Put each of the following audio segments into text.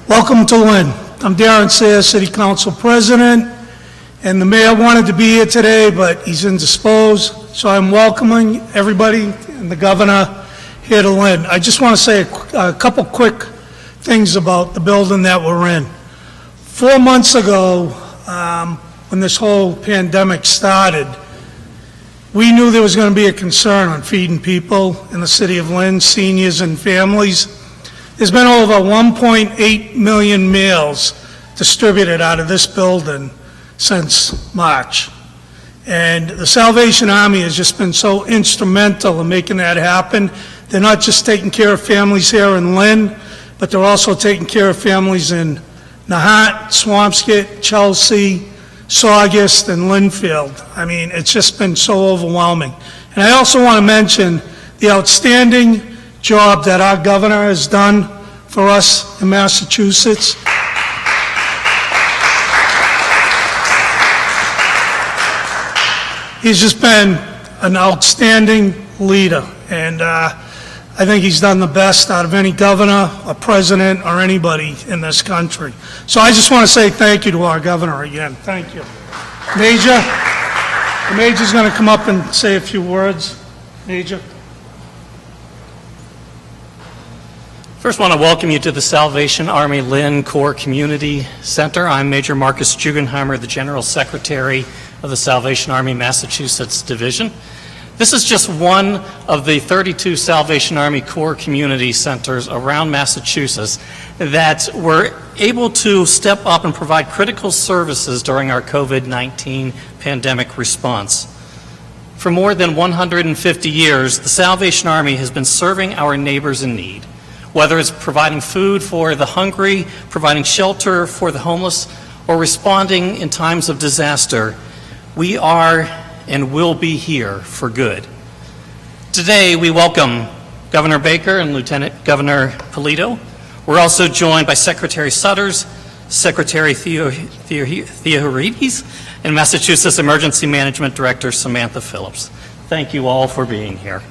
Welcome to Lynn. I'm Darren Sayre, City Council President, and the mayor wanted to be here today, but he's indisposed, so I'm welcoming everybody and the governor here to Lynn. I just want to say a couple quick things about the building that we're in. 4 months ago, when this whole pandemic started, we knew there was going to be a concern on feeding people in the city of Lynn, seniors and families. There's been over 1.8 million meals distributed out of this building since March. And the Salvation Army has just been so instrumental in making that happen. They're not just taking care of families here in Lynn, but they're also taking care of families in Nahat, Swampscott, Chelsea, Saugus, and Linfield. I mean, it's just been so overwhelming. And I also want to mention the outstanding job that our governor has done for us in Massachusetts. He's just been an outstanding leader, and I think he's done the best out of any governor or president or anybody in this country. So I just want to say thank you to our governor again. Thank you. Major, the Major's going to come up and say a few words. Major. First, I want to welcome you to the Salvation Army Lynn Core Community Center. I'm Major Marcus Jugenheimer, the General Secretary of the Salvation Army Massachusetts Division. This is just one of the 32 Salvation Army Core Community Centers around Massachusetts that were able to step up and provide critical services during our COVID-19 pandemic response. For more than 150 years, the Salvation Army has been serving our neighbors in need. Whether it's providing food for the hungry, providing shelter for the homeless, or responding in times of disaster, we are and will be here for good. Today, we welcome Governor Baker and Lieutenant Governor Polito. We're also joined by Secretary Sutters, Secretary Theoharides, and Massachusetts Emergency Management Director Samantha Phillips. Thank you all for being here.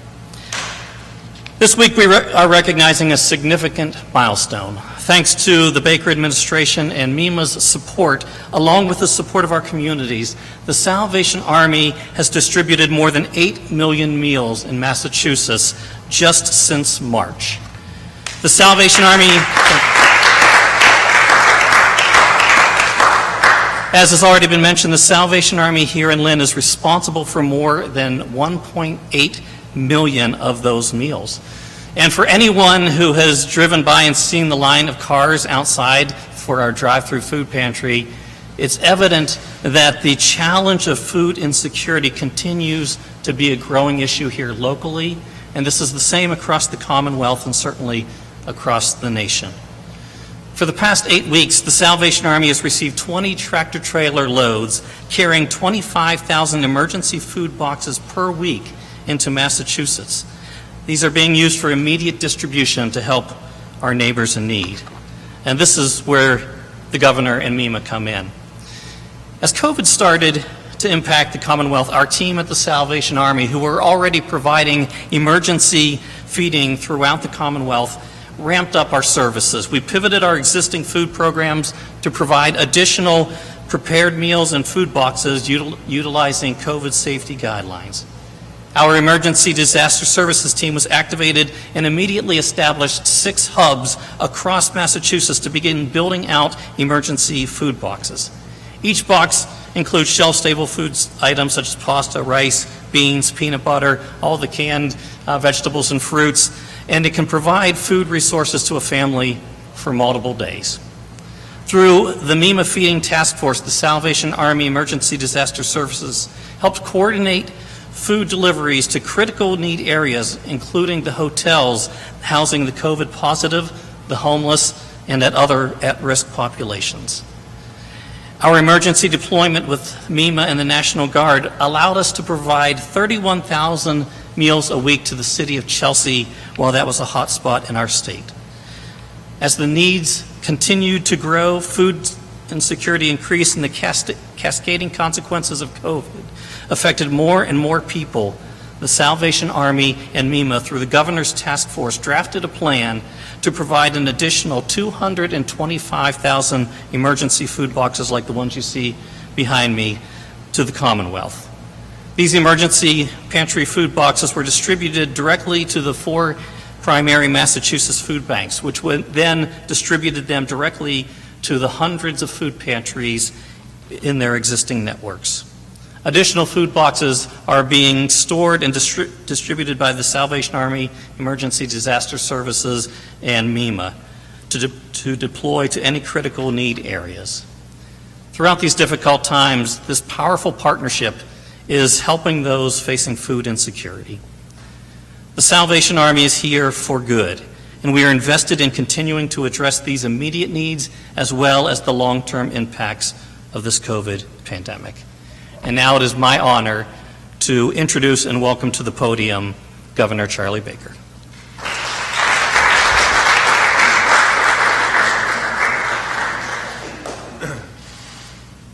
This week we are recognizing a significant milestone. Thanks to the Baker administration and MEMA's support, along with the support of our communities, the Salvation Army has distributed more than 8 million meals in Massachusetts just since March. The Salvation Army, as has already been mentioned, the Salvation Army here in Lynn is responsible for more than 1.8 million of those meals. And for anyone who has driven by and seen the line of cars outside for our drive-through food pantry, it's evident that the challenge of food insecurity continues to be a growing issue here locally, and this is the same across the Commonwealth and certainly across the nation. For the past 8 weeks, the Salvation Army has received 20 tractor-trailer loads carrying 25,000 emergency food boxes per week into Massachusetts. These are being used for immediate distribution to help our neighbors in need. And this is where the governor and MEMA come in. As COVID started to impact the Commonwealth, our team at the Salvation Army, who were already providing emergency feeding throughout the Commonwealth, ramped up our services. We pivoted our existing food programs to provide additional prepared meals and food boxes utilizing COVID safety guidelines. Our emergency disaster services team was activated and immediately established 6 hubs across Massachusetts to begin building out emergency food boxes. Each box includes shelf-stable food items such as pasta, rice, beans, peanut butter, all the canned vegetables and fruits, and it can provide food resources to a family for multiple days. Through the MEMA Feeding Task Force, the Salvation Army Emergency Disaster Services helped coordinate food deliveries to critical need areas, including the hotels housing the COVID positive, the homeless, and other at-risk populations. Our emergency deployment with MEMA and the National Guard allowed us to provide 31,000 meals a week to the city of Chelsea while that was a hot spot in our state. As the needs continued to grow, food insecurity increased, and the cascading consequences of COVID affected more and more people, the Salvation Army and MEMA, through the Governor's Task Force, drafted a plan to provide an additional 225,000 emergency food boxes like the ones you see behind me to the Commonwealth. These emergency pantry food boxes were distributed directly to the 4 primary Massachusetts food banks, which then distributed them directly to the hundreds of food pantries in their existing networks. Additional food boxes are being stored and distributed by the Salvation Army Emergency Disaster Services and MEMA to deploy to any critical need areas. Throughout these difficult times, this powerful partnership is helping those facing food insecurity. The Salvation Army is here for good, and we are invested in continuing to address these immediate needs as well as the long-term impacts of this COVID pandemic. And now it is my honor to introduce and welcome to the podium Governor Charlie Baker.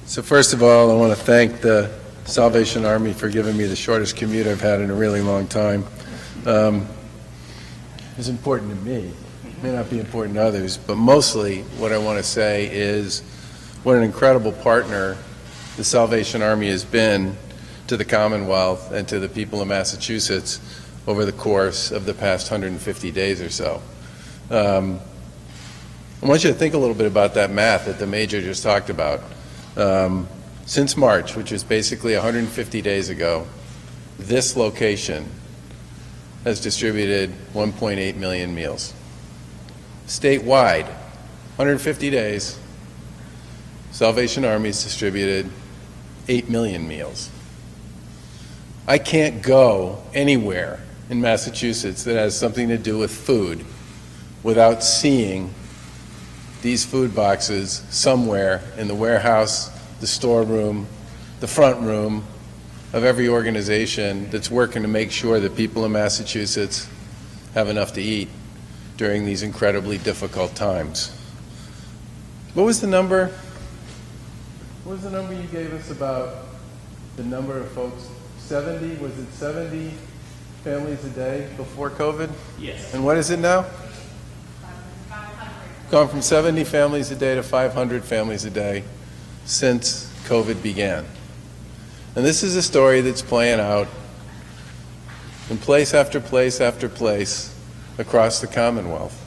So first of all, I want to thank the Salvation Army for giving me the shortest commute I've had in a really long time. It's important to me. It may not be important to others, but mostly what I want to say is what an incredible partner the Salvation Army has been to the Commonwealth and to the people of Massachusetts over the course of the past 150 days or so. I want you to think a little bit about that math that the Major just talked about. Since March, which is basically 150 days ago, this location has distributed 1.8 million meals. Statewide, 150 days, Salvation Army has distributed 8 million meals. I can't go anywhere in Massachusetts that has something to do with food without seeing these food boxes somewhere in the warehouse, the storeroom, the front room of every organization that's working to make sure that people in Massachusetts have enough to eat during these incredibly difficult times. What was the number? What was the number you gave us about the number of folks? 70? Was it 70 families a day before COVID? Yes. And what is it now? 500. Gone from 70 families a day to 500 families a day since COVID began. And this is a story that's playing out in place after place after place across the Commonwealth.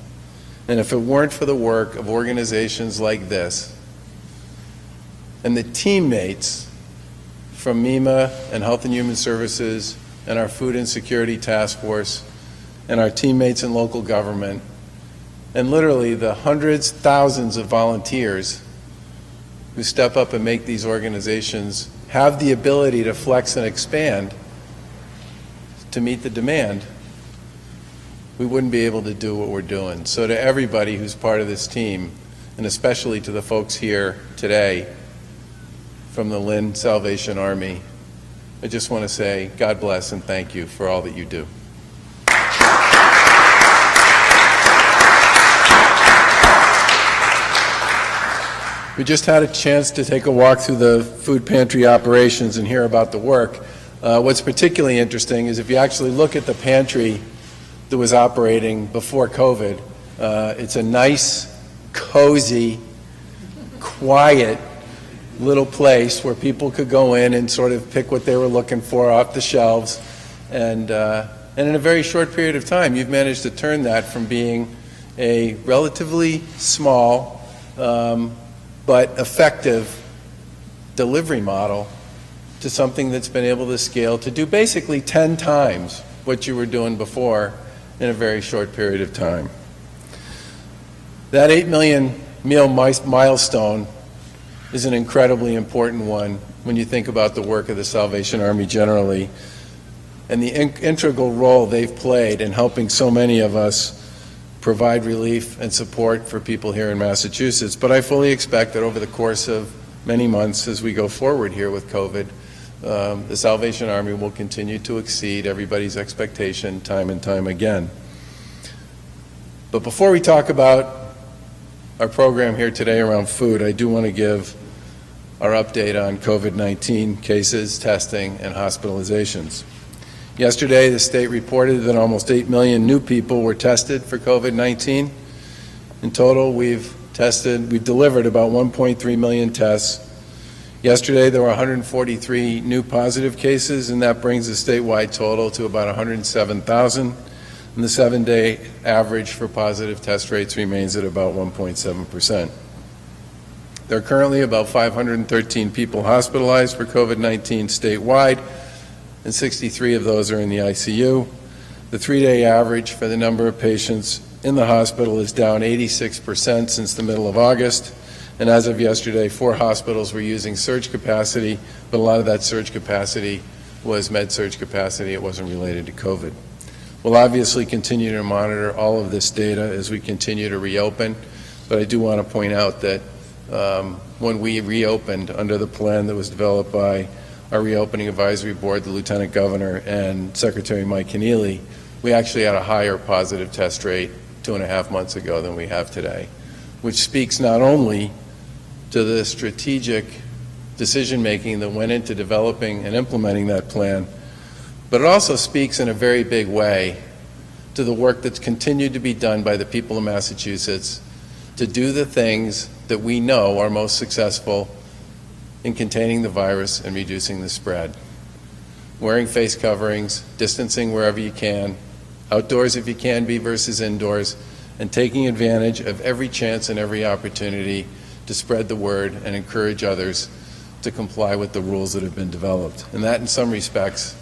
And if it weren't for the work of organizations like this, and the teammates from MEMA and Health and Human Services and our Food Insecurity Task Force and our teammates in local government, and literally the hundreds, thousands of volunteers who step up and make these organizations have the ability to flex and expand to meet the demand, we wouldn't be able to do what we're doing. So to everybody who's part of this team, and especially to the folks here today from the Lynn Salvation Army, I just want to say God bless and thank you for all that you do. We just had a chance to take a walk through the food pantry operations and hear about the work. What's particularly interesting is if you actually look at the pantry that was operating before COVID, it's a nice, cozy, quiet little place where people could go in and sort of pick what they were looking for off the shelves. And in a very short period of time, you've managed to turn that from being a relatively small but effective delivery model to something that's been able to scale to do basically 10 times what you were doing before in a very short period of time. That 8 million meal milestone is an incredibly important one when you think about the work of the Salvation Army generally and the integral role they've played in helping so many of us provide relief and support for people here in Massachusetts. But I fully expect that over the course of many months as we go forward here with COVID, the Salvation Army will continue to exceed everybody's expectation time and time again. But before we talk about our program here today around food, I do want to give our update on COVID-19 cases, testing, and hospitalizations. Yesterday, the state reported that almost 8 million new people were tested for COVID-19 In total, we've delivered about 1.3 million tests. Yesterday, there were 143 new positive cases, and that brings the statewide total to about 107,000. And the 7-day average for positive test rates remains at about 1.7%. There are currently about 513 people hospitalized for COVID-19 statewide, and 63 of those are in the ICU. The 3-day average for the number of patients in the hospital is down 86% since the middle of August. And as of yesterday, 4 hospitals were using surge capacity, but a lot of that surge capacity was med-surge capacity. It wasn't related to COVID. We'll obviously continue to monitor all of this data as we continue to reopen, but I do want to point out that when we reopened under the plan that was developed by our reopening advisory board, the Lieutenant Governor and Secretary Mike Keneally, we actually had a higher positive test rate 2.5 months ago than we have today, which speaks not only to the strategic decision-making that went into developing and implementing that plan, but it also speaks in a very big way to the work that's continued to be done by the people of Massachusetts to do the things that we know are most successful in containing the virus and reducing the spread. Wearing face coverings, distancing wherever you can, outdoors if you can be versus indoors, and taking advantage of every chance and every opportunity to spread the word and encourage others to comply with the rules that have been developed. And that, in some respects,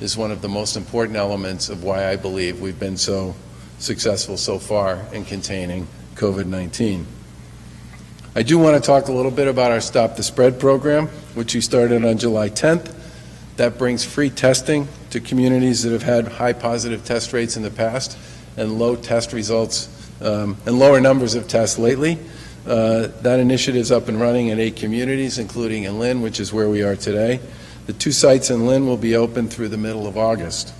is one of the most important elements of why I believe we've been so successful so far in containing COVID-19. I do want to talk a little bit about our Stop the Spread program, which we started on July 10th. That brings free testing to communities that have had high positive test rates in the past and low test results and lower numbers of tests lately. That initiative is up and running in 8 communities, including in Lynn, which is where we are today. The 2 sites in Lynn will be open through the middle of August.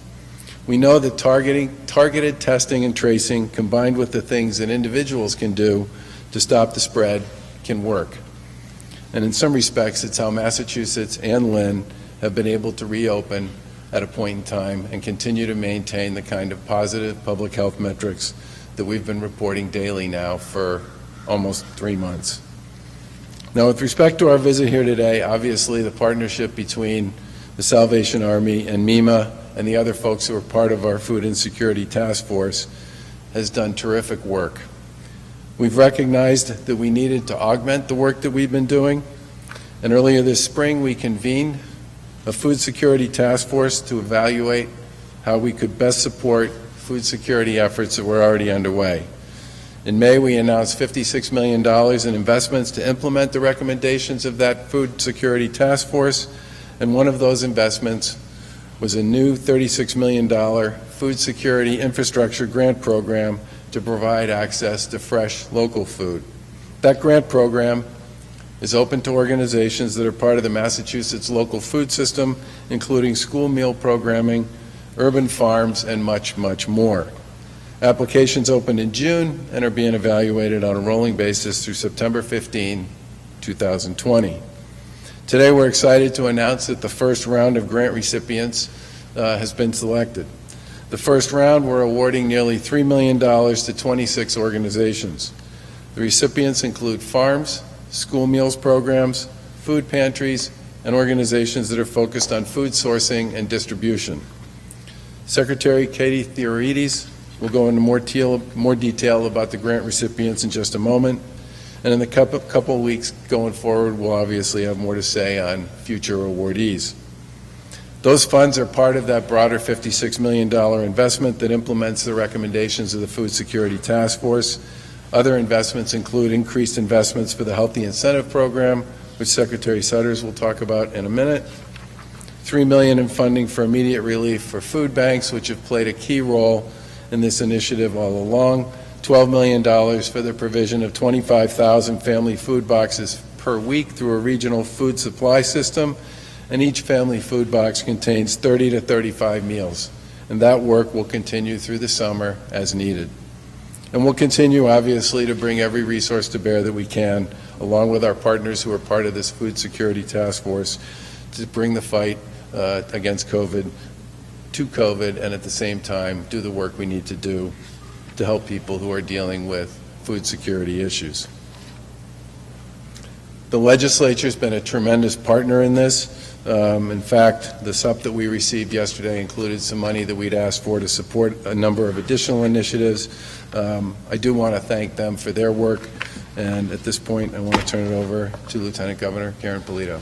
We know that targeted testing and tracing, combined with the things that individuals can do to stop the spread, can work. And in some respects, it's how Massachusetts and Lynn have been able to reopen at a point in time and continue to maintain the kind of positive public health metrics that we've been reporting daily now for almost 3 months. Now, with respect to our visit here today, obviously the partnership between the Salvation Army and MEMA and the other folks who are part of our Food Insecurity Task Force has done terrific work. We've recognized that we needed to augment the work that we've been doing, and earlier this spring we convened a Food Security Task Force to evaluate how we could best support food security efforts that were already underway. In May, we announced $56 million in investments to implement the recommendations of that Food Security Task Force, and one of those investments was a new $36 million food security infrastructure grant program to provide access to fresh local food. That grant program is open to organizations that are part of the Massachusetts local food system, including school meal programming, urban farms, and much, much more. Applications opened in June and are being evaluated on a rolling basis through September 15, 2020. Today we're excited to announce that the first round of grant recipients has been selected. The first round, we're awarding nearly $3 million to 26 organizations. The recipients include farms, school meals programs, food pantries, and organizations that are focused on food sourcing and distribution. Secretary Katie Theorides will go into more detail about the grant recipients in just a moment, and in the couple of weeks going forward, we'll obviously have more to say on future awardees. Those funds are part of that broader $56 million investment that implements the recommendations of the Food Security Task Force. Other investments include increased investments for the Healthy Incentive Program, which Secretary Sutters will talk about in a minute, $3 million in funding for immediate relief for food banks, which have played a key role in this initiative all along, $12 million for the provision of 25,000 family food boxes per week through a regional food supply system, and each family food box contains 30 to 35 meals, and that work will continue through the summer as needed. And we'll continue, obviously, to bring every resource to bear that we can, along with our partners who are part of this Food Security Task Force, to bring the fight against COVID to COVID, and at the same time do the work we need to do to help people who are dealing with food security issues. The legislature's been a tremendous partner in this. In fact, the SUP that we received yesterday included some money that we'd asked for to support a number of additional initiatives. I do want to thank them for their work, and at this point I want to turn it over to Lieutenant Governor Baker-Polito.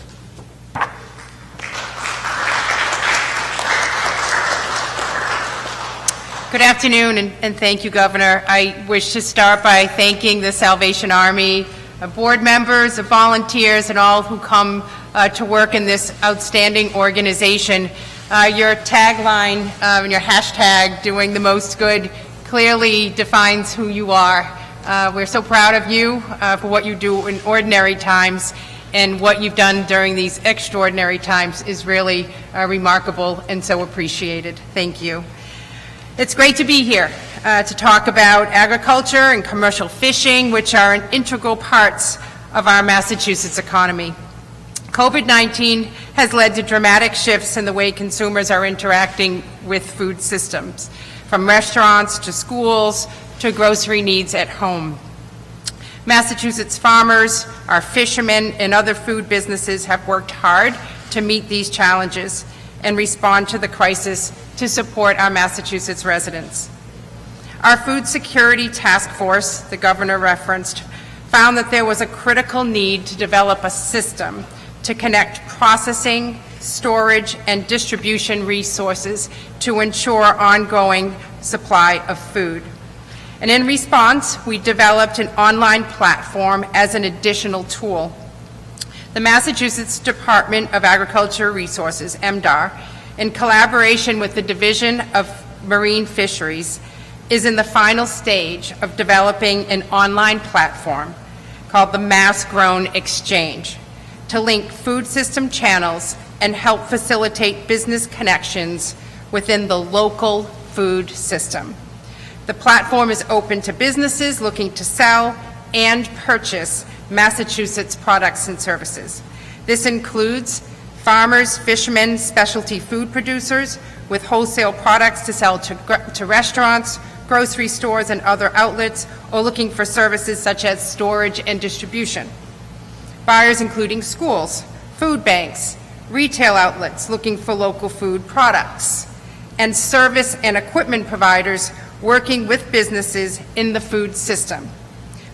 Good afternoon, and thank you, Governor. I wish to start by thanking the Salvation Army, board members, volunteers, and all who come to work in this outstanding organization. Your tagline and your hashtag, doing the most good, clearly defines who you are. We're so proud of you for what you do in ordinary times, and what you've done during these extraordinary times is really remarkable and so appreciated. Thank you. It's great to be here to talk about agriculture and commercial fishing, which are integral parts of our Massachusetts economy. COVID-19 has led to dramatic shifts in the way consumers are interacting with food systems, from restaurants to schools to grocery needs at home. Massachusetts farmers, our fishermen, and other food businesses have worked hard to meet these challenges and respond to the crisis to support our Massachusetts residents. Our Food Security Task Force, the Governor referenced, found that there was a critical need to develop a system to connect processing, storage, and distribution resources to ensure ongoing supply of food. And in response, we developed an online platform as an additional tool. The Massachusetts Department of Agricultural Resources, MDAR, in collaboration with the Division of Marine Fisheries, is in the final stage of developing an online platform called the Mass Grown Exchange to link food system channels and help facilitate business connections within the local food system. The platform is open to businesses looking to sell and purchase Massachusetts products and services. This includes farmers, fishermen, specialty food producers with wholesale products to sell to restaurants, grocery stores, and other outlets, or looking for services such as storage and distribution. Buyers including schools, food banks, retail outlets looking for local food products, and service and equipment providers working with businesses in the food system.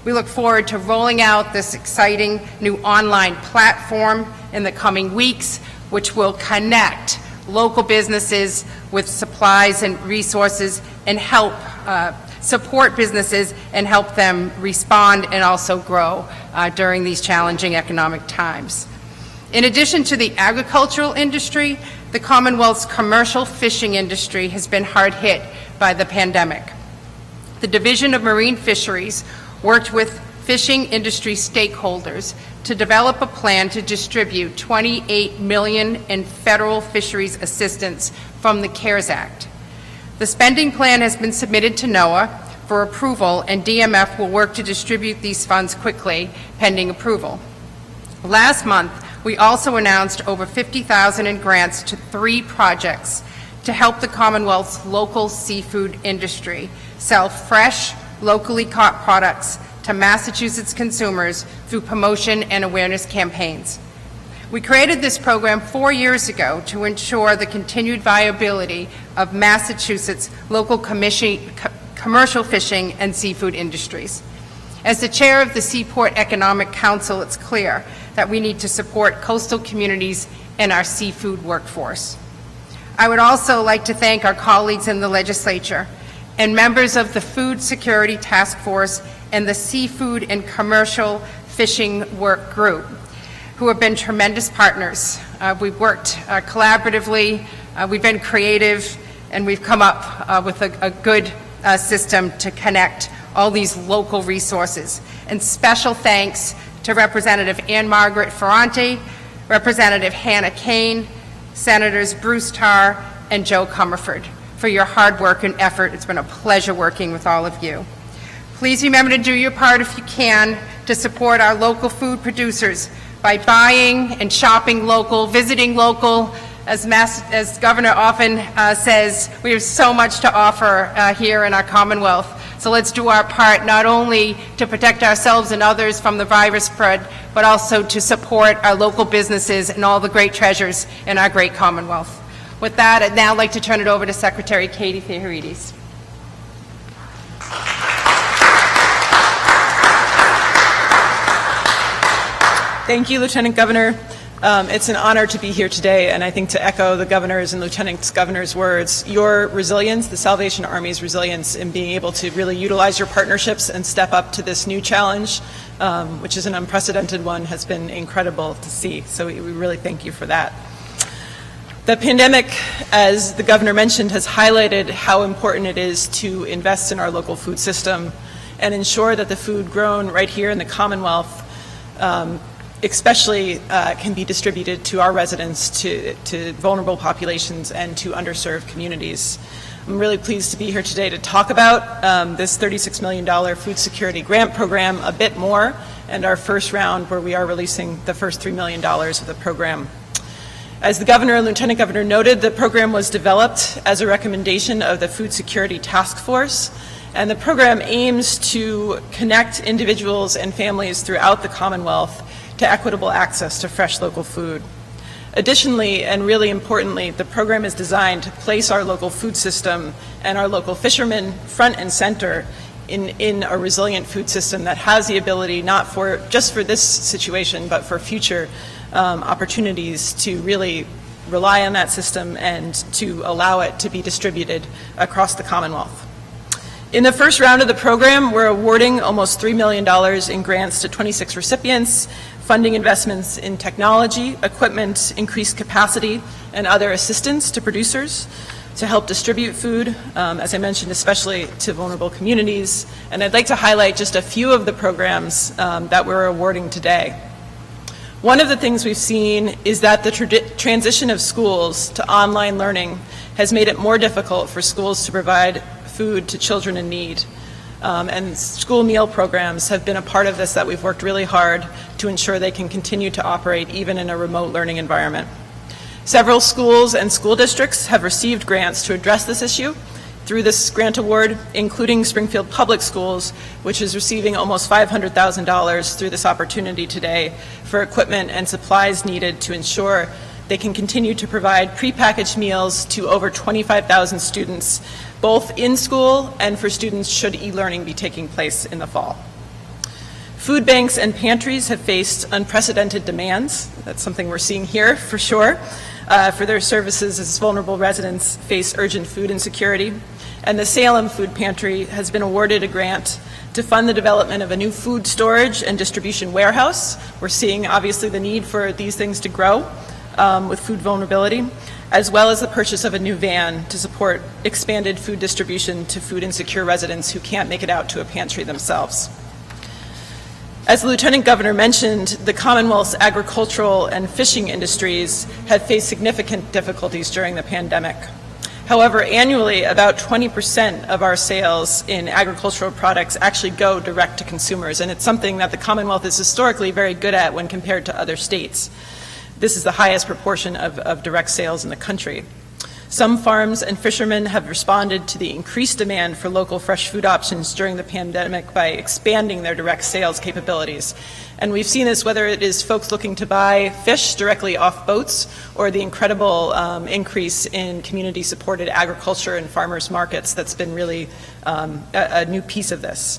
We look forward to rolling out this exciting new online platform in the coming weeks, which will connect local businesses with supplies and resources and help support businesses and help them respond and also grow during these challenging economic times. In addition to the agricultural industry, the Commonwealth's commercial fishing industry has been hard hit by the pandemic. The Division of Marine Fisheries worked with fishing industry stakeholders to develop a plan to distribute $28 million in federal fisheries assistance from the CARES Act. The spending plan has been submitted to NOAA for approval, and DMF will work to distribute these funds quickly, pending approval. Last month, we also announced over $50,000 in grants to 3 projects to help the Commonwealth's local seafood industry sell fresh, locally caught products to Massachusetts consumers through promotion and awareness campaigns. We created this program 4 years ago to ensure the continued viability of Massachusetts' local commercial fishing and seafood industries. As the chair of the Seaport Economic Council, it's clear that we need to support coastal communities and our seafood workforce. I would also like to thank our colleagues in the legislature and members of the Food Security Task Force and the Seafood and Commercial Fishing Work Group, who have been tremendous partners. We've worked collaboratively, we've been creative, and we've come up with a good system to connect all these local resources. And special thanks to Representative Ann Margaret Ferranti, Representative Hannah Kane, Senators Bruce Tarr and Joe Comerford for your hard work and effort. It's been a pleasure working with all of you. Please remember to do your part if you can to support our local food producers by buying and shopping local, visiting local, As Governor often says, we have so much to offer here in our Commonwealth. So let's do our part, not only to protect ourselves and others from the virus spread, but also to support our local businesses and all the great treasures in our great Commonwealth. With that, I'd now like to turn it over to Secretary Katie Theoharides. Thank you, Lieutenant Governor. It's an honor to be here today, and I think to echo the Governor's and Lieutenant Governor's words, your resilience, the Salvation Army's resilience in being able to really utilize your partnerships and step up to this new challenge, which is an unprecedented one, has been incredible to see. So we really thank you for that. The pandemic, as the Governor mentioned, has highlighted how important it is to invest in our local food system and ensure that the food grown right here in the Commonwealth especially can be distributed to our residents, to vulnerable populations, and to underserved communities. I'm really pleased to be here today to talk about this $36 million food security grant program a bit more, and our first round where we are releasing the first $3 million of the program. As the Governor and Lieutenant Governor noted, the program was developed as a recommendation of the Food Security Task Force, and the program aims to connect individuals and families throughout the Commonwealth to equitable access to fresh local food. Additionally, and really importantly, the program is designed to place our local food system and our local fishermen front and center in a resilient food system that has the ability, not just for this situation, but for future opportunities to really rely on that system and to allow it to be distributed across the Commonwealth. In the first round of the program, we're awarding almost $3 million in grants to 26 recipients, funding investments in technology, equipment, increased capacity, and other assistance to producers to help distribute food, as I mentioned, especially to vulnerable communities. And I'd like to highlight just a few of the programs that we're awarding today. One of the things we've seen is that the transition of schools to online learning has made it more difficult for schools to provide food to children in need. And school meal programs have been a part of this that we've worked really hard to ensure they can continue to operate even in a remote learning environment. Several schools and school districts have received grants to address this issue through this grant award, including Springfield Public Schools, which is receiving almost $500,000 through this opportunity today for equipment and supplies needed to ensure they can continue to provide prepackaged meals to over 25,000 students, both in school and for students should e-learning be taking place in the fall. Food banks and pantries have faced unprecedented demands. That's something we're seeing here for sure, for their services as vulnerable residents face urgent food insecurity. And the Salem Food Pantry has been awarded a grant to fund the development of a new food storage and distribution warehouse. We're seeing obviously the need for these things to grow with food vulnerability, as well as the purchase of a new van to support expanded food distribution to food insecure residents who can't make it out to a pantry themselves. As the Lieutenant Governor mentioned, the Commonwealth's agricultural and fishing industries have faced significant difficulties during the pandemic. However, annually, about 20% of our sales in agricultural products actually go direct to consumers, and it's something that the Commonwealth is historically very good at when compared to other states. This is the highest proportion of direct sales in the country. Some farms and fishermen have responded to the increased demand for local fresh food options during the pandemic by expanding their direct sales capabilities. And we've seen this whether it is folks looking to buy fish directly off boats or the incredible increase in community-supported agriculture and farmers markets that's been really a new piece of this.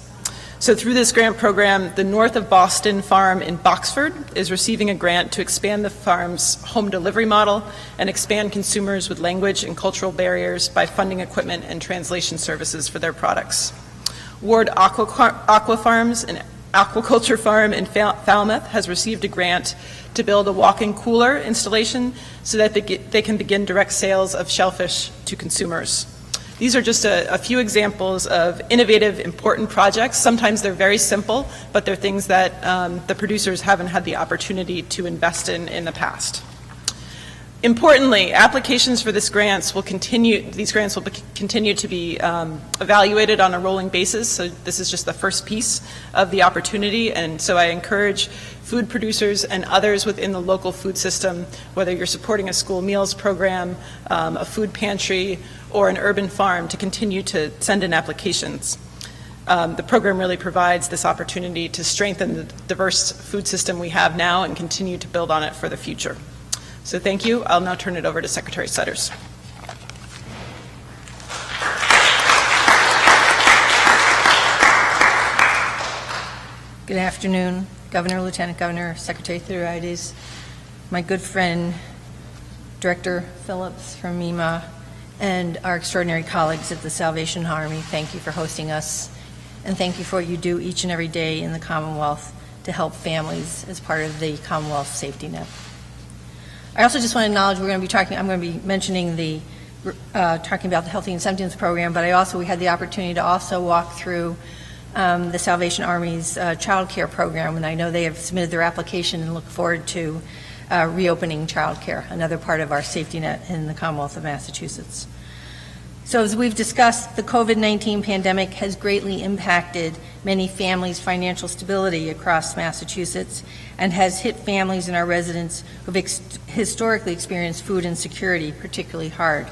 So through this grant program, the North of Boston farm in Boxford is receiving a grant to expand the farm's home delivery model and expand consumers with language and cultural barriers by funding equipment and translation services for their products. Ward Aqua Farms, an aquaculture farm in Falmouth, has received a grant to build a walk-in cooler installation so that they can begin direct sales of shellfish to consumers. These are just a few examples of innovative, important projects. Sometimes they're very simple, but they're things that the producers haven't had the opportunity to invest in the past. Importantly, applications for these grants will continue to be evaluated on a rolling basis. So this is just the first piece of the opportunity, and so I encourage food producers, and others within the local food system, whether you're supporting a school meals program, a food pantry, or an urban farm, to continue to send in applications. The program really provides this opportunity to strengthen the diverse food system we have now and continue to build on it for the future. So thank you. I'll now turn it over to Secretary Sudders. Good afternoon, Governor, Lieutenant Governor, Secretary Theodorakis, my good friend, Director Phillips from MEMA, and our extraordinary colleagues at the Salvation Army. Thank you for hosting us, and thank you for what you do each and every day in the Commonwealth to help families as part of the Commonwealth safety net. I also just want to acknowledge I'm going to be mentioning talking about the Healthy Incentives Program, but we had the opportunity to also walk through the Salvation Army's child care program, and I know they have submitted their application and look forward to reopening child care, another part of our safety net in the Commonwealth of Massachusetts. So as we've discussed, the COVID-19 pandemic has greatly impacted many families' financial stability across Massachusetts and has hit families and our residents who have historically experienced food insecurity particularly hard.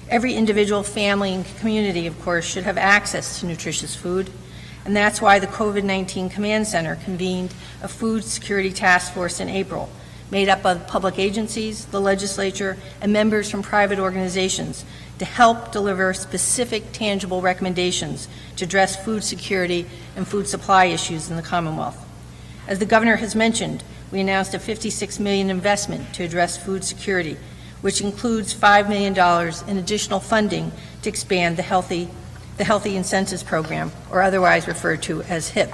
Every individual, family, and community, of course, should have access to nutritious food, and that's why the COVID-19 Command Center convened a food security task force in April, made up of public agencies, the legislature, and members from private organizations to help deliver specific, tangible recommendations to address food security and food supply issues in the Commonwealth. As the Governor has mentioned, we announced a $56 million investment to address food security, which includes $5 million in additional funding to expand the Healthy Incentives Program, or otherwise referred to as HIP.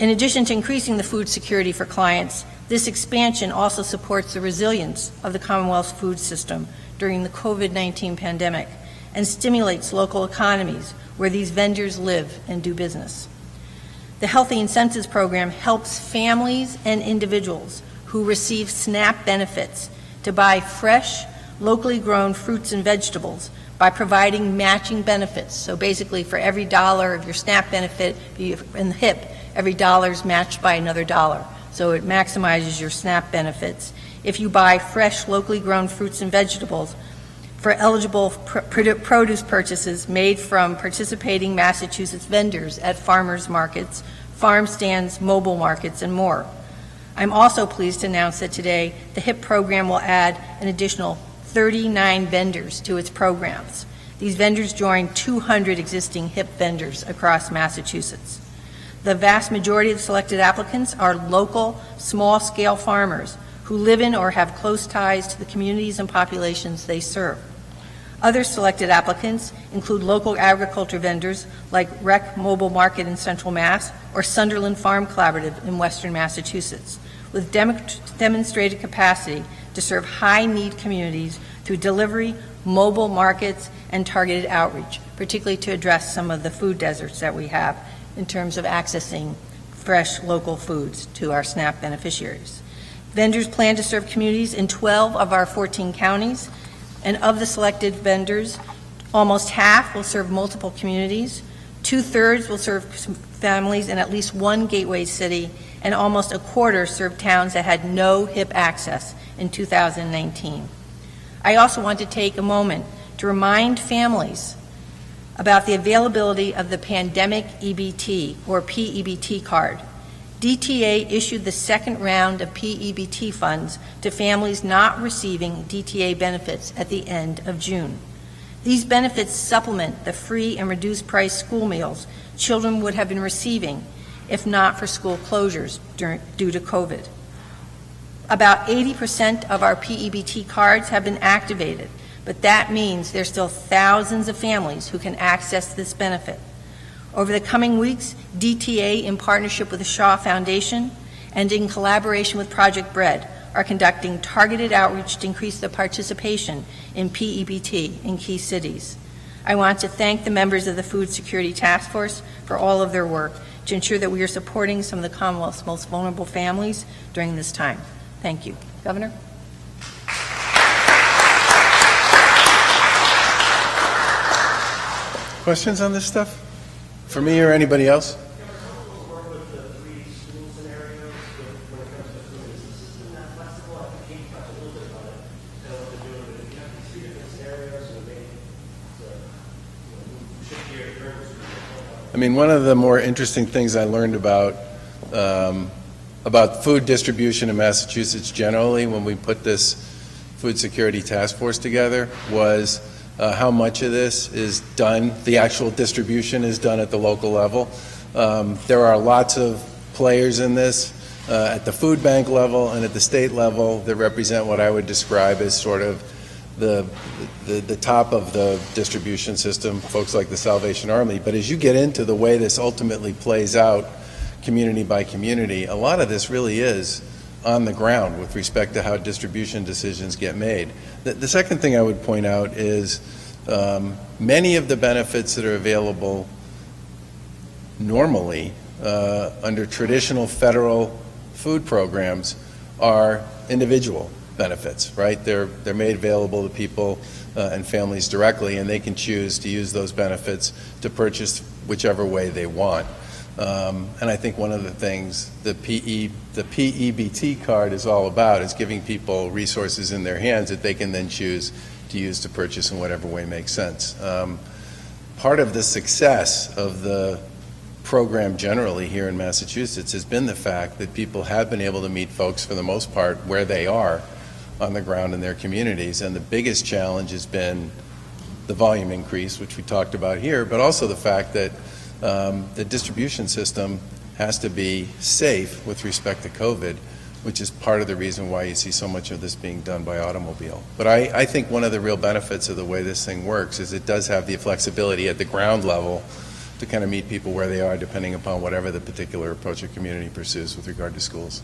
In addition to increasing the food security for clients, this expansion also supports the resilience of the Commonwealth's food system during the COVID-19 pandemic and stimulates local economies where these vendors live and do business. The Healthy Incentives Program helps families and individuals who receive SNAP benefits to buy fresh, locally grown fruits and vegetables by providing matching benefits. So basically, for every dollar of your SNAP benefit in the HIP, every dollar is matched by another dollar. So it maximizes your SNAP benefits. If you buy fresh, locally grown fruits and vegetables for eligible produce purchases made from participating Massachusetts vendors at farmers markets, farm stands, mobile markets, and more. I'm also pleased to announce that today the HIP program will add an additional 39 vendors to its programs. These vendors join 200 existing HIP vendors across Massachusetts. The vast majority of selected applicants are local, small-scale farmers who live in or have close ties to the communities and populations they serve. Other selected applicants include local agriculture vendors like Rec Mobile Market in Central Mass or Sunderland Farm Collaborative in Western Massachusetts, with demonstrated capacity to serve high-need communities through delivery, mobile markets, and targeted outreach, particularly to address some of the food deserts that we have in terms of accessing fresh local foods to our SNAP beneficiaries. Vendors plan to serve communities in 12 of our 14 counties, and of the selected vendors, almost half will serve multiple communities, 2/3 will serve families in at least one gateway city, and almost a quarter serve towns that had no HIP access in 2019. I also want to take a moment to remind families about the availability of the Pandemic EBT, or PEBT card. DTA issued the second round of PEBT funds to families not receiving DTA benefits at the end of June. These benefits supplement the free and reduced price school meals children would have been receiving if not for school closures due to COVID. About 80% of our PEBT cards have been activated, but that means there's still thousands of families who can access this benefit. Over the coming weeks, DTA, in partnership with the Shaw Foundation and in collaboration with Project Bread, are conducting targeted outreach to increase the participation in PEBT in key cities. I want to thank the members of the Food Security Task Force for all of their work to ensure that we are supporting some of the Commonwealth's most vulnerable families during this time. Thank you. Governor? Questions on this stuff? For me or anybody else? Work with the 3 school scenarios I mean, one of the more interesting things I learned about food distribution in Massachusetts generally when we put this food security task force together was how much of this is done, the actual distribution is done at the local level. There are lots of players in this at the food bank level and at the state level that represent what I would describe as sort of the top of the distribution system, folks like the Salvation Army. But as you get into the way this ultimately plays out community by community, a lot of this really is on the ground with respect to how distribution decisions get made. The second thing I would point out is many of the benefits that are available normally under traditional federal food programs are individual benefits, right? They're made available to people and families directly, and they can choose to use those benefits to purchase whichever way they want. And I think one of the things the PEBT card is all about is giving people resources in their hands that they can then choose to use to purchase in whatever way makes sense. Part of the success of the program generally here in Massachusetts has been the fact that people have been able to meet folks for the most part where they are on the ground in their communities, and the biggest challenge has been the volume increase, which we talked about here, but also the fact that the distribution system has to be safe with respect to COVID, which is part of the reason why you see so much of this being done by automobile. But I think one of the real benefits of the way this thing works is it does have the flexibility at the ground level to kind of meet people where they are depending upon whatever the particular approach a community pursues with regard to schools.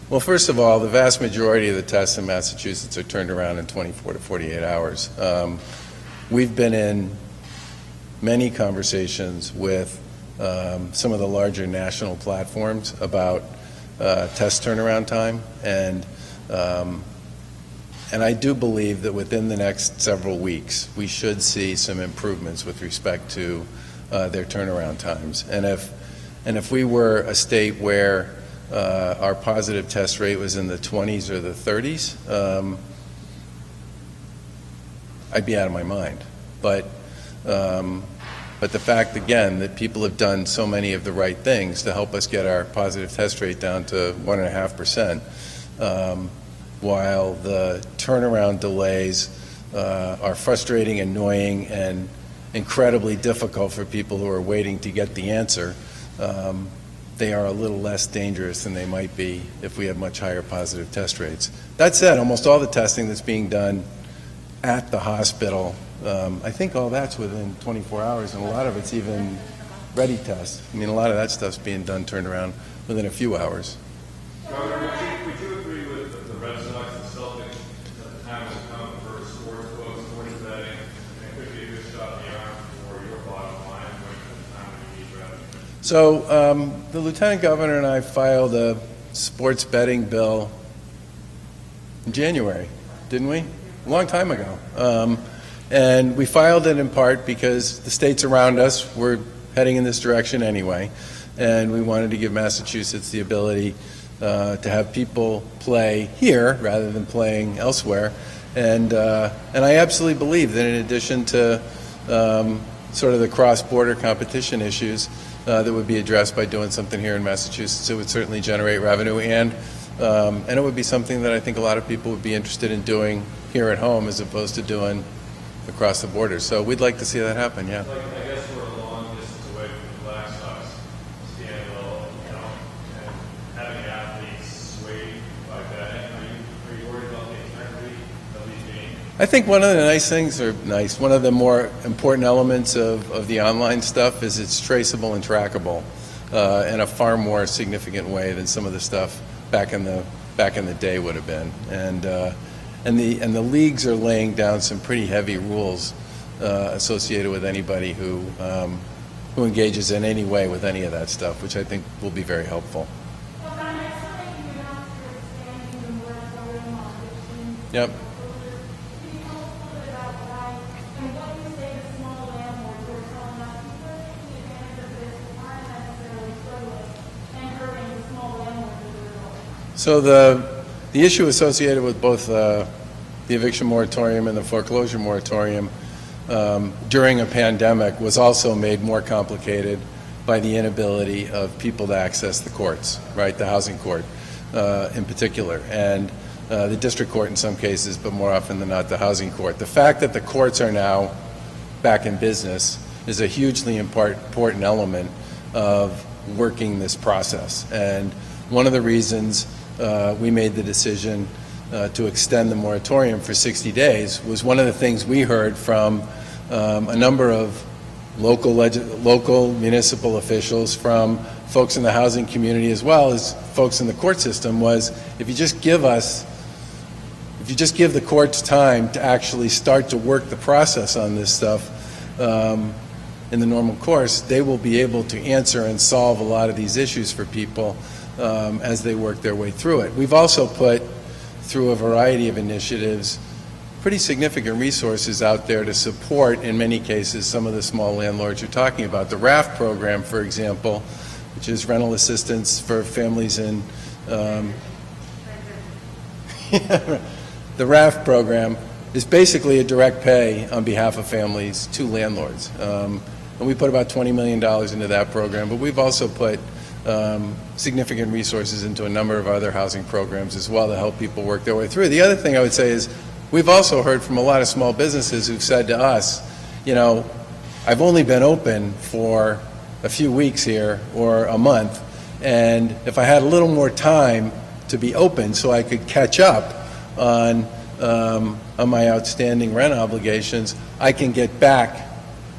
Well, first of all, the vast majority of the tests in Massachusetts are turned around in 24 to 48 hours. We've been in many conversations with some of the larger national platforms about test turnaround time, and I do believe that within the next several weeks we should see some improvements with respect to their turnaround times. And if we were a state where our positive test rate was in the 20s or the 30s, I'd be out of my mind. But the fact, again, that people have done so many of the right things to help us get our positive test rate down to 1.5%, while the turnaround delays are frustrating, annoying, and incredibly difficult for people who are waiting to get the answer, they are a little less dangerous than they might be if we have much higher positive test rates. That said, almost all the testing that's being done at the hospital, I think all that's within 24 hours, and a lot of it's even ready tests. I mean, a lot of that stuff's being done, turned around within a few hours. Governor, would you agree with the Red Sox and Celtics that the time has come for sports books, sports betting, and it could be a good shot in the arm for your bottom line when the time when you need revenue? So the Lieutenant Governor and I filed a sports betting bill in January, didn't we? A long time ago. And we filed it in part because the states around us were heading in this direction anyway, and we wanted to give Massachusetts the ability to have people play here rather than playing elsewhere. And I absolutely believe that in addition to sort of the cross-border competition issues that would be addressed by doing something here in Massachusetts, it would certainly generate revenue, and it would be something that I think a lot of people would be interested in doing here at home as opposed to doing across the border. So we'd like to see that happen, yeah. I guess we're a long distance away from the Black Sox scandal, and having athletes swayed by betting. Are you worried about the integrity of these games? I think one of the nice things, one of the more important elements of the online stuff is it's traceable and trackable in a far more significant way than some of the stuff back in the day would have been. And the leagues are laying down some pretty heavy rules associated with anybody who engages in any way with any of that stuff, which I think will be very helpful. Yep. So the issue associated with both the eviction moratorium and the foreclosure moratorium during a pandemic was also made more complicated by the inability of people to access the courts, right, the housing court in particular, and the district court in some cases, but more often than not the housing court. The fact that the courts are now back in business is a hugely important element of working this process. And one of the reasons we made the decision to extend the moratorium for 60 days was one of the things we heard from a number of local municipal officials, from folks in the housing community as well as folks in the court system, was if you just give the courts time to actually start to work the process on this stuff in the normal course, they will be able to answer and solve a lot of these issues for people as they work their way through it. We've also put, through a variety of initiatives, pretty significant resources out there to support, in many cases, some of the small landlords you're talking about. The RAFT program, for example, which is rental assistance for families in the RAFT program is basically a direct pay on behalf of families to landlords. And we put about $20 million into that program, but we've also put significant resources into a number of other housing programs as well to help people work their way through. The other thing I would say is we've also heard from a lot of small businesses who've said to us, you know, I've only been open for a few weeks here or a month, and if I had a little more time to be open so I could catch up on my outstanding rent obligations, I can get back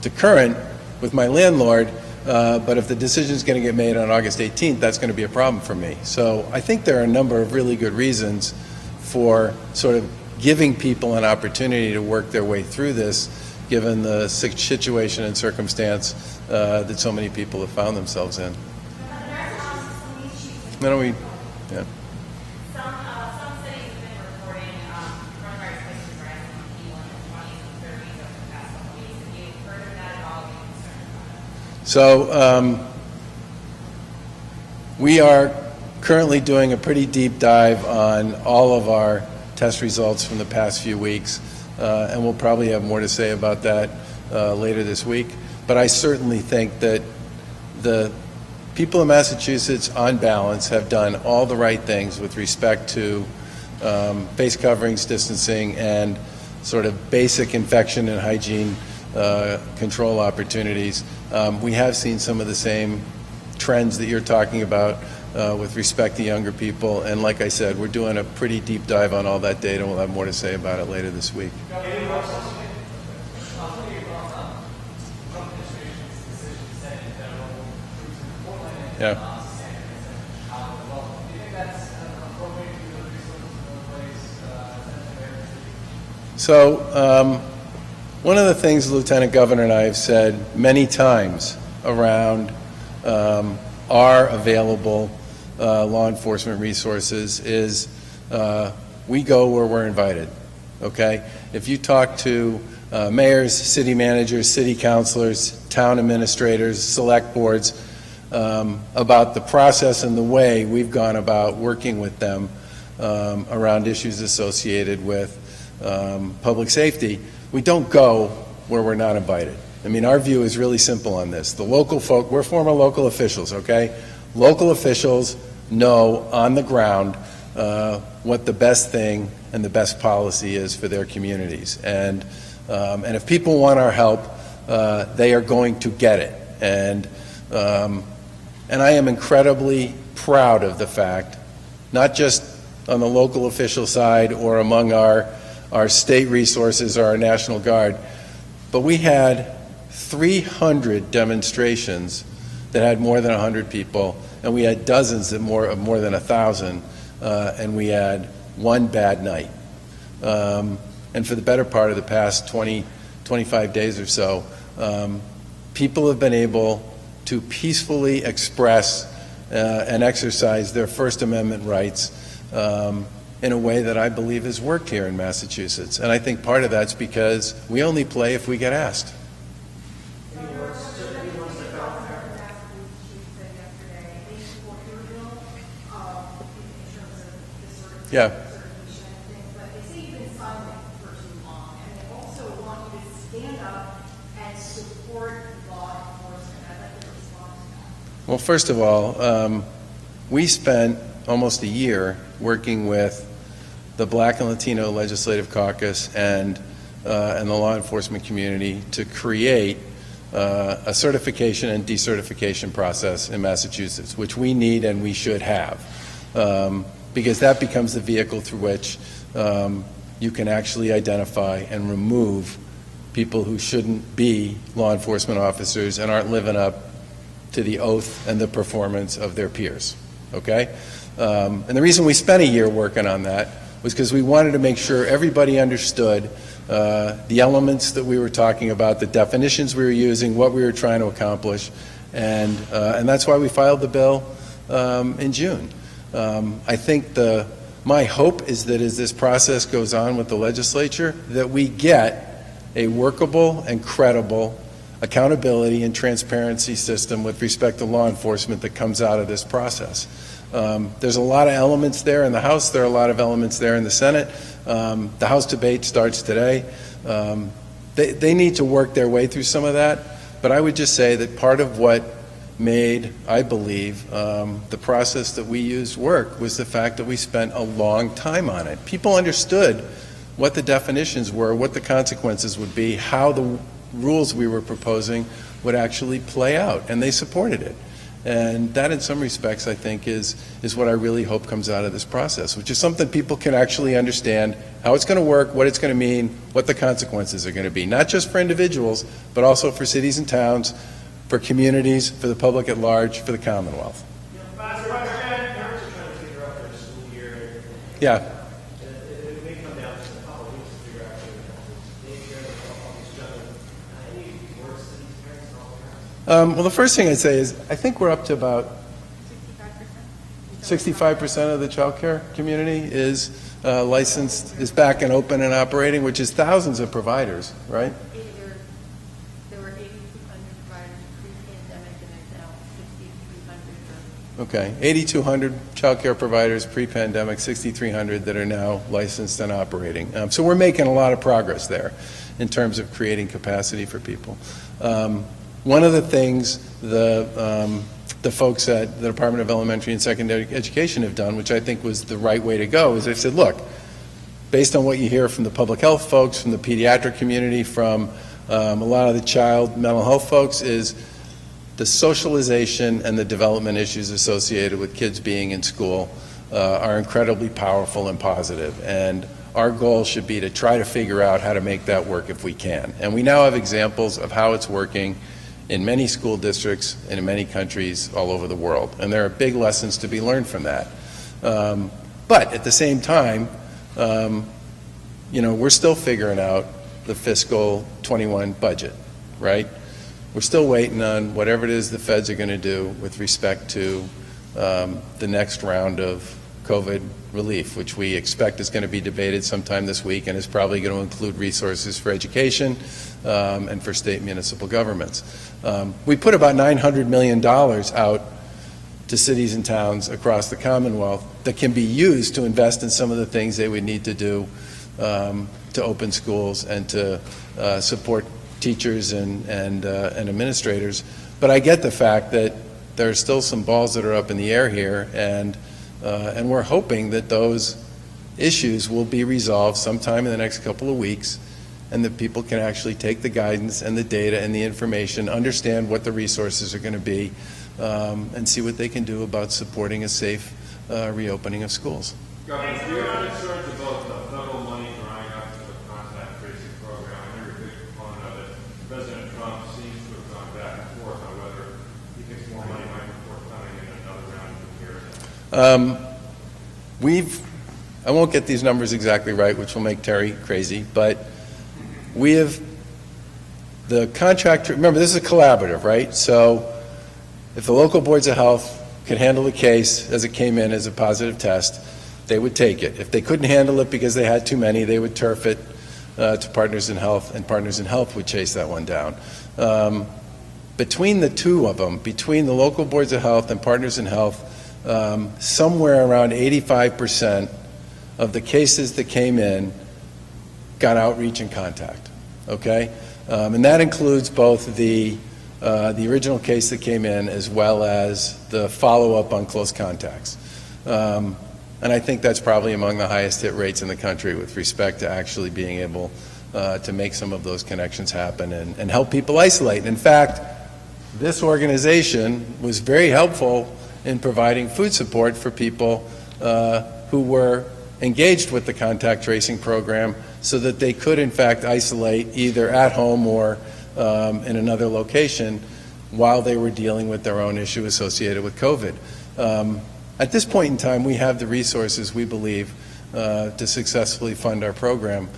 to current with my landlord, but if the decision is going to get made on August 18th, that's going to be a problem for me. So I think there are a number of really good reasons for sort of giving people an opportunity to work their way through this, given the situation and circumstance that so many people have found themselves in. Why don't we, yeah. Some cities have been reporting coronavirus cases rising in people in their 20s and 30s over the past couple weeks. Have you heard of that at all? Are you concerned about it? So we are currently doing a pretty deep dive on all of our test results from the past few weeks, and we'll probably have more to say about that later this week. But I certainly think that the people in Massachusetts, on balance, have done all the right things with respect to face coverings, distancing, and sort of basic infection and hygiene control opportunities. We have seen some of the same trends that you're talking about with respect to younger people, and like I said, we're doing a pretty deep dive on all that data, and we'll have more to say about it later this week. Yeah. So one of the things the Lieutenant Governor and I have said many times around our available law enforcement resources is we go where we're invited, okay? If you talk to mayors, city managers, city councilors, town administrators, select boards about the process and the way we've gone about working with them around issues associated with public safety, we don't go where we're not invited. I mean, our view is really simple on this. The local folk, we're former local officials, okay? Local officials know on the ground what the best thing and the best policy is for their communities. And if people want our help, they are going to get it. And I am incredibly proud of the fact, not just on the local official side or among our state resources or our National Guard, but we had 300 demonstrations that had more than 100 people, and we had dozens of more than 1,000, and we had one bad night. And for the better part of the past 25 days or so, people have been able to peacefully express and exercise their First Amendment rights in a way that I believe has worked here in Massachusetts. And I think part of that's because we only play if we get asked. Yeah. certification and things, but they say you've been silent for too long, and they also want you to stand up and support law enforcement. I'd like to respond to that. Well, first of all, we spent almost a year working with the Black and Latino Legislative Caucus and the law enforcement community to create a certification and decertification process in Massachusetts, which we need and we should have, because that becomes the vehicle through which you can actually identify and remove people who shouldn't be law enforcement officers and aren't living up to the oath and the performance of their peers, okay? And the reason we spent a year working on that was because we wanted to make sure everybody understood the elements that we were talking about, the definitions we were using, what we were trying to accomplish, and that's why we filed the bill in June. I think my hope is that as this process goes on with the legislature, that we get a workable and credible accountability and transparency system with respect to law enforcement that comes out of this process. There's a lot of elements there in the House. There are a lot of elements there in the Senate. The House debate starts today. They need to work their way through some of that, but I would just say that part of what made, I believe, the process that we used work was the fact that we spent a long time on it. People understood what the definitions were, what the consequences would be, how the rules we were proposing would actually play out, and they supported it. And that, in some respects, I think, is what I really hope comes out of this process, which is something people can actually understand how it's going to work, what it's going to mean, what the consequences are going to be, not just for individuals, but also for cities and towns, for communities, for the public at large, for the Commonwealth. Yeah. Well, the first thing I'd say is I think we're up to about 65% of the child care community is licensed, is back and open and operating, which is thousands of providers, right? There were 8,200 providers pre-pandemic, and there's now 6,300. Okay, 8,200 child care providers pre-pandemic, 6,300 that are now licensed and operating. So we're making a lot of progress there in terms of creating capacity for people. One of the things the folks at the Department of Elementary and Secondary Education have done, which I think was the right way to go, is they said, look, based on what you hear from the public health folks, from the pediatric community, from a lot of the child mental health folks, is the socialization and the development issues associated with kids being in school are incredibly powerful and positive. And our goal should be to try to figure out how to make that work if we can. And we now have examples of how it's working in many school districts and in many countries all over the world. And there are big lessons to be learned from that. But at the same time, we're still figuring out the fiscal 21 budget, right? We're still waiting on whatever it is the feds are going to do with respect to the next round of COVID relief, which we expect is going to be debated sometime this week and is probably going to include resources for education and for state municipal governments. We put about $900 million out to cities and towns across the Commonwealth that can be used to invest in some of the things they would need to do to open schools and to support teachers and administrators. But I get the fact that there are still some balls that are up in the air here, and we're hoping that those issues will be resolved sometime in the next couple of weeks, and that people can actually take the guidance and the data and the information, understand what the resources are going to be, and see what they can do about supporting a safe reopening of schools. Governor, do you have concerns about the federal money drying up to the contact tracing program? I know you're a big proponent of it. President Trump seems to have gone back and forth on whether he thinks more money might be forthcoming in another round of years. I won't get these numbers exactly right, which will make Terry crazy, but we have the contract. Remember, this is a collaborative, right? So if the local boards of health could handle the case as it came in as a positive test, they would take it. If they couldn't handle it because they had too many, they would turf it to Partners in Health, and Partners in Health would chase that one down. Between the two of them, between the local boards of health and Partners in Health, somewhere around 85% of the cases that came in got outreach and contact, okay? And that includes both the original case that came in as well as the follow-up on close contacts. And I think that's probably among the highest hit rates in the country with respect to actually being able to make some of those connections happen and help people isolate. In fact, this organization was very helpful in providing food support for people who were engaged with the contact tracing program so that they could in fact isolate either at home or in another location while they were dealing with their own issue associated with COVID. At this point in time, we have the resources, we believe, to successfully fund our program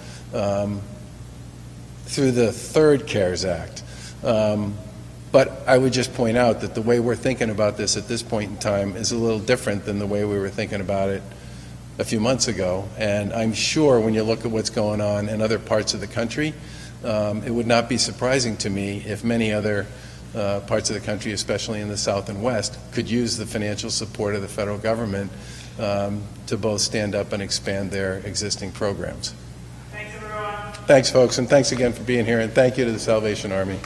through the third CARES Act. But I would just point out that the way we're thinking about this at this point in time is a little different than the way we were thinking about it a few months ago. And I'm sure when you look at what's going on in other parts of the country, it would not be surprising to me if many other parts of the country, especially in the South and West, could use the financial support of the federal government to both stand up and expand their existing programs. Thanks, everyone. Thanks, folks, and thanks again for being here, and thank you to the Salvation Army.